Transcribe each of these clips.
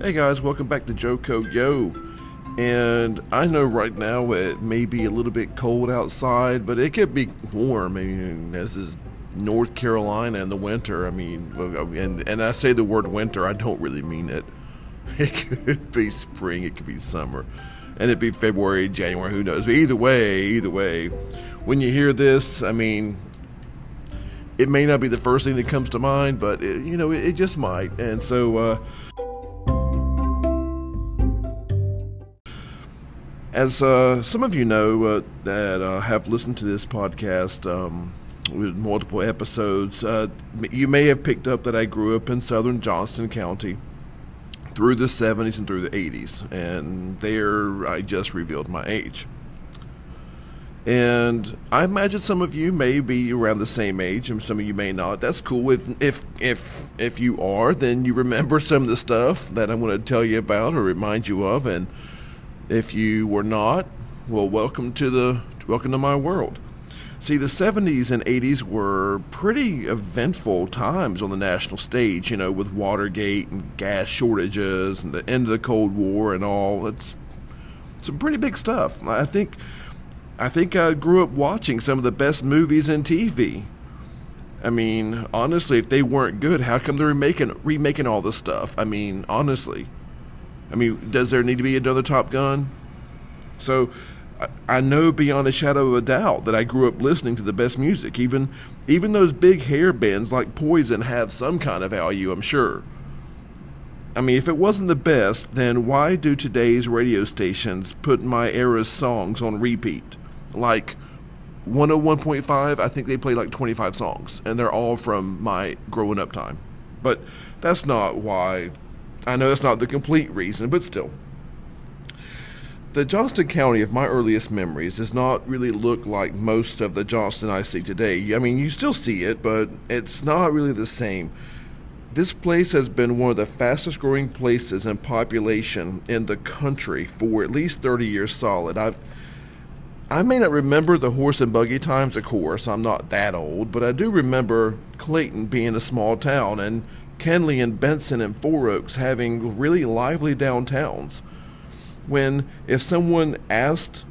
Hey guys, welcome back to Joko Yo. And I know right now it may be a little bit cold outside, but it could be warm. I mean, this is North Carolina in the winter. I mean, and I say the word winter, I don't really mean it. It could be spring, it could be summer, and it'd be February, January, who knows. But either way, when you hear this, I mean, it may not be the first thing that comes to mind, but it just might. And so, as some of you know that have listened to this podcast with multiple episodes, you may have picked up that I grew up in southern Johnston County through the 70s and through the 80s, and there I just revealed my age. And I imagine some of you may be around the same age, and some of you may not. That's cool. If you are, then you remember some of the stuff that I'm going to tell you about or remind you of, and if you were not, well, welcome to my world. See, the 70s and 80s were pretty eventful times on the national stage, with Watergate and gas shortages and the end of the Cold War and all. It's some pretty big stuff. I think I grew up watching some of the best movies in TV. I mean, honestly, if they weren't good, how come they're remaking all this stuff? I mean, honestly. Does there need to be another Top Gun? So, I know beyond a shadow of a doubt that I grew up listening to the best music. Even those big hair bands like Poison have some kind of value, I'm sure. If it wasn't the best, then why do today's radio stations put my era's songs on repeat? Like 101.5, I think they play like 25 songs, and they're all from my growing up time. But that's not why. I know that's not the complete reason, but still. The Johnston County of my earliest memories does not really look like most of the Johnston I see today. You still see it, but it's not really the same. This place has been one of the fastest growing places in population in the country for at least 30 years solid. I may not remember the horse and buggy times, of course, I'm not that old, but I do remember Clayton being a small town and Kenley and Benson and Four Oaks having really lively downtowns. If someone asked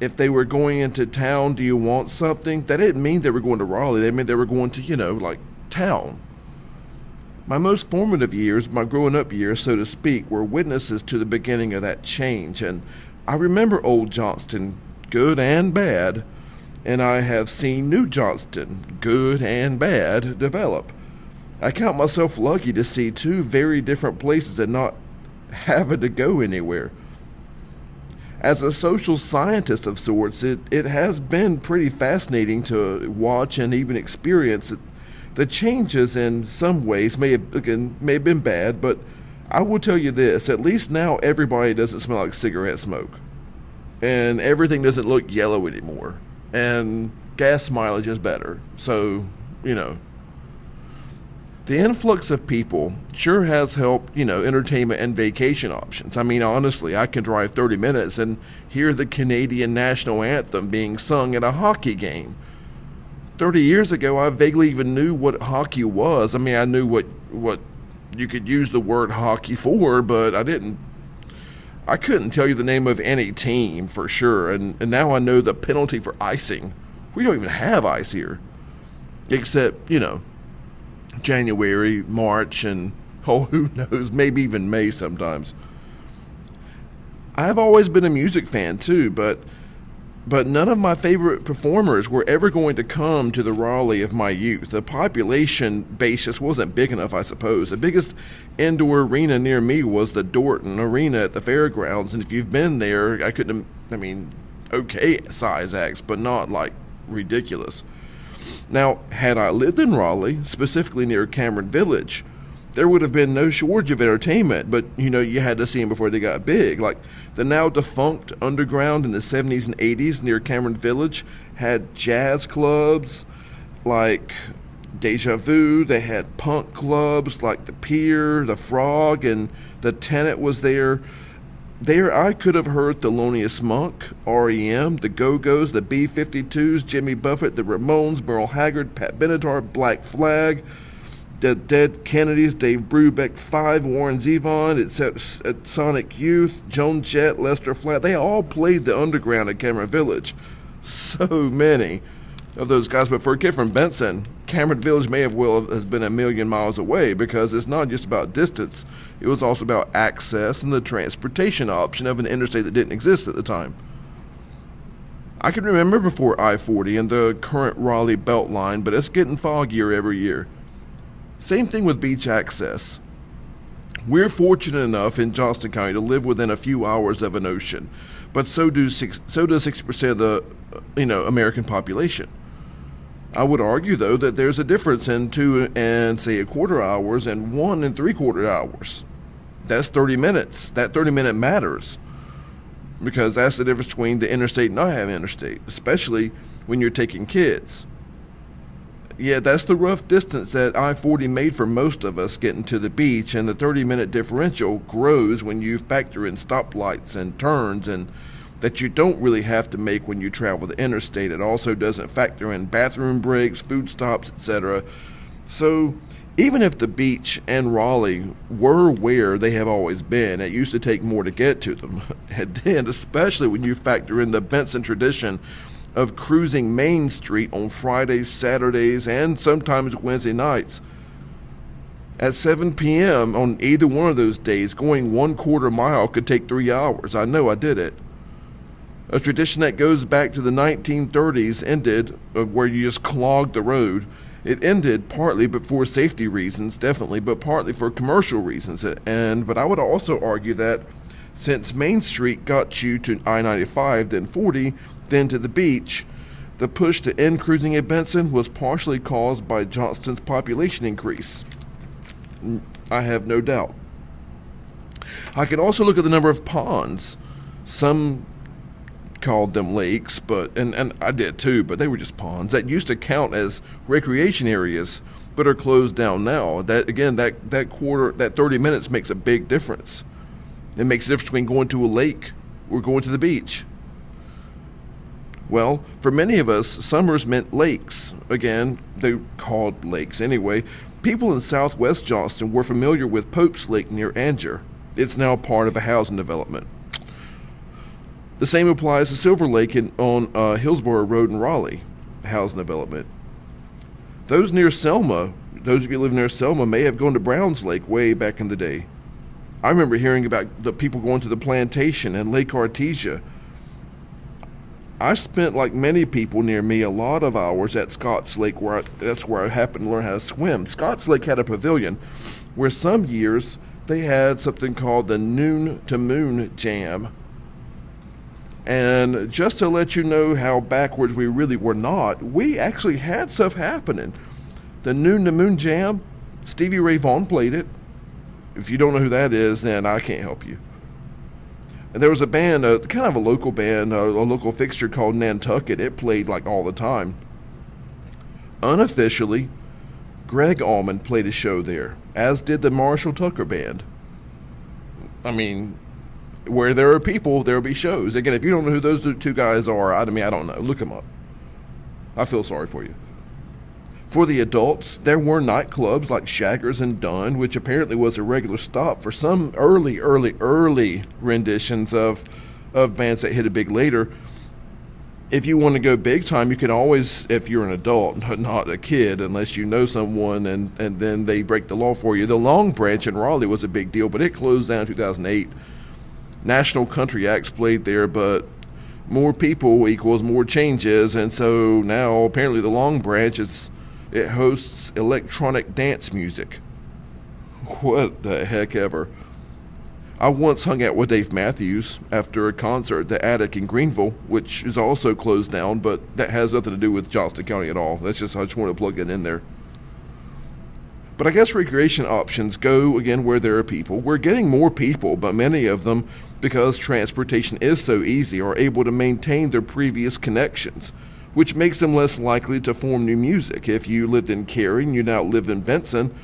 if they were going into town, do you want something? That didn't mean they were going to Raleigh. They meant they were going to, town. My most formative years, my growing up years, so to speak, were witnesses to the beginning of that change. And I remember old Johnston, good and bad, and I have seen new Johnston, good and bad, develop. I count myself lucky to see two very different places and not having to go anywhere. As a social scientist of sorts, it has been pretty fascinating to watch and even experience it. The changes in some ways may have been bad, but I will tell you this, at least now everybody doesn't smell like cigarette smoke. And everything doesn't look yellow anymore. And gas mileage is better. So, the influx of people sure has helped, entertainment and vacation options. Honestly, I can drive 30 minutes and hear the Canadian national anthem being sung at a hockey game. 30 years ago, I vaguely even knew what hockey was. I knew what you could use the word hockey for, but I couldn't tell you the name of any team for sure. And now I know the penalty for icing. We don't even have ice here. Except, January, March, and who knows, maybe even May sometimes. I've always been a music fan too, but none of my favorite performers were ever going to come to the Raleigh of my youth. The population base just wasn't big enough, I suppose. The biggest indoor arena near me was the Dorton Arena at the fairgrounds, and if you've been there, okay size acts, but not like ridiculous. Now, had I lived in Raleigh, specifically near Cameron Village, there would have been no shortage of entertainment, but, you had to see them before they got big. Like, the now defunct Underground in the 70s and 80s near Cameron Village had jazz clubs like Deja Vu. They had punk clubs like the Pier, the Frog, and the Tenant was there. There I could have heard Thelonious Monk, R.E.M., the Go-Go's, the B-52s, Jimmy Buffett, the Ramones, Merle Haggard, Pat Benatar, Black Flag, The Dead Kennedys, Dave Brubeck 5, Warren Zevon, at Sonic Youth, Joan Jett, Lester Flatt. They all played the underground at Cameron Village. So many of those guys. But for a kid from Benson, Cameron Village may have has been a million miles away, because it's not just about distance. It was also about access and the transportation option of an interstate that didn't exist at the time. I can remember before I-40 and the current Raleigh Beltline, but it's getting foggier every year. Same thing with beach access. We're fortunate enough in Johnston County to live within a few hours of an ocean, but so does 60% of the American population. I would argue, though, that there's a difference in 2 and say a quarter hours and 1 3/4 hours. That's 30 minutes. That 30-minute matters, because that's the difference between the interstate and not having interstate, especially when you're taking kids. Yeah, that's the rough distance that I-40 made for most of us getting to the beach, and the 30-minute differential grows when you factor in stoplights and turns and that you don't really have to make when you travel the interstate. It also doesn't factor in bathroom breaks, food stops, etc. So even if the beach and Raleigh were where they have always been, it used to take more to get to them. And then, especially when you factor in the Benson tradition of cruising Main Street on Fridays, Saturdays, and sometimes Wednesday nights. At 7 p.m. on either one of those days, going 1/4 mile could take 3 hours. I know, I did it. A tradition that goes back to the 1930s ended, where you just clogged the road. It ended partly for safety reasons, definitely, but partly for commercial reasons. But I would also argue that since Main Street got you to I-95, then 40, then to the beach, the push to end cruising at Benson was partially caused by Johnston's population increase. I have no doubt. I can also look at the number of ponds. Some called them lakes, and I did too, but they were just ponds that used to count as recreation areas, but are closed down now. That 30 minutes makes a big difference. It makes a difference between going to a lake or going to the beach. Well, for many of us, summers meant lakes. Again, they called lakes anyway. People in southwest Johnston were familiar with Pope's Lake near Anger. It's now part of a housing development. The same applies to Silver Lake on Hillsborough Road in Raleigh, housing development. Those near Selma, those of you who live near Selma, may have gone to Browns Lake way back in the day. I remember hearing about the people going to the plantation and Lake Artesia. I spent, like many people near me, a lot of hours at Scotts Lake, that's where I happened to learn how to swim. Scotts Lake had a pavilion where some years they had something called the Noon to Moon Jam. And just to let you know how backwards we really were not, we actually had stuff happening. The Noon to Moon Jam, Stevie Ray Vaughan played it. If you don't know who that is, then I can't help you. And there was a band, kind of a local band, a local fixture called Nantucket. It played like all the time. Unofficially, Greg Allman played a show there, as did the Marshall Tucker Band. I mean, where there are people, there will be shows. Again, if you don't know who those two guys are, I don't know. Look them up. I feel sorry for you. For the adults, there were nightclubs like Shaggers and Dunn, which apparently was a regular stop for some early renditions of bands that hit it big later. If you want to go big time, you can always, if you're an adult, not a kid, unless you know someone and then they break the law for you. The Long Branch in Raleigh was a big deal, but it closed down in 2008. National Country Acts played there, but more people equals more changes, and so now apparently the Long Branch it hosts electronic dance music. What the heck ever. I once hung out with Dave Matthews after a concert at the Attic in Greenville, which is also closed down, but that has nothing to do with Johnston County at all. I just want to plug it in there. But I guess recreation options go, again, where there are people. We're getting more people, but many of them, because transportation is so easy, are able to maintain their previous connections, which makes them less likely to form new music. If you lived in Cary and you now live in Benson,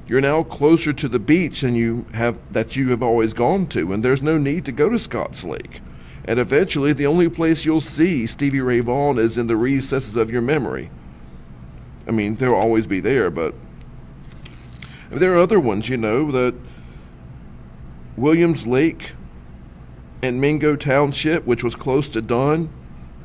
you're now closer to the beach than you have always gone to, and there's no need to go to Scotts Lake. And eventually, the only place you'll see Stevie Ray Vaughan is in the recesses of your memory. I mean, they'll always be there, but There are other ones, that Williams Lake and Mingo Township, which was close to Dunn,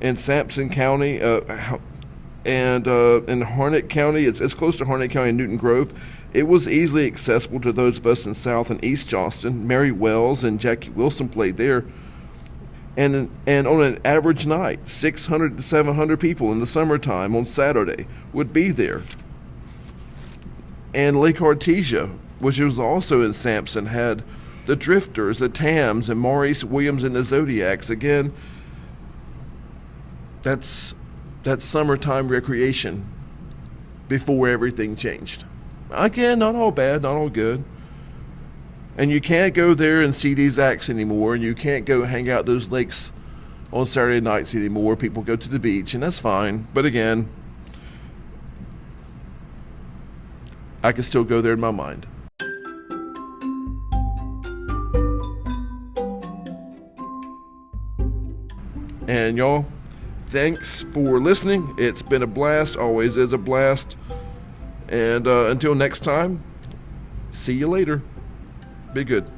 and Sampson County, and in Harnett County, it's close to Harnett County and Newton Grove. It was easily accessible to those of us in South and East Johnston. Mary Wells and Jackie Wilson played there. And on an average night, 600 to 700 people in the summertime on Saturday would be there. And Lake Artesia, which was also in Sampson, had the Drifters, the Tams, and Maurice Williams and the Zodiacs. Again, that's summertime recreation before everything changed. Again, not all bad, not all good. And you can't go there and see these acts anymore, and you can't go hang out those lakes on Saturday nights anymore. People go to the beach, and that's fine. But again, I can still go there in my mind. And y'all, thanks for listening. It's been a blast, always is a blast. And until next time, see you later. Be good.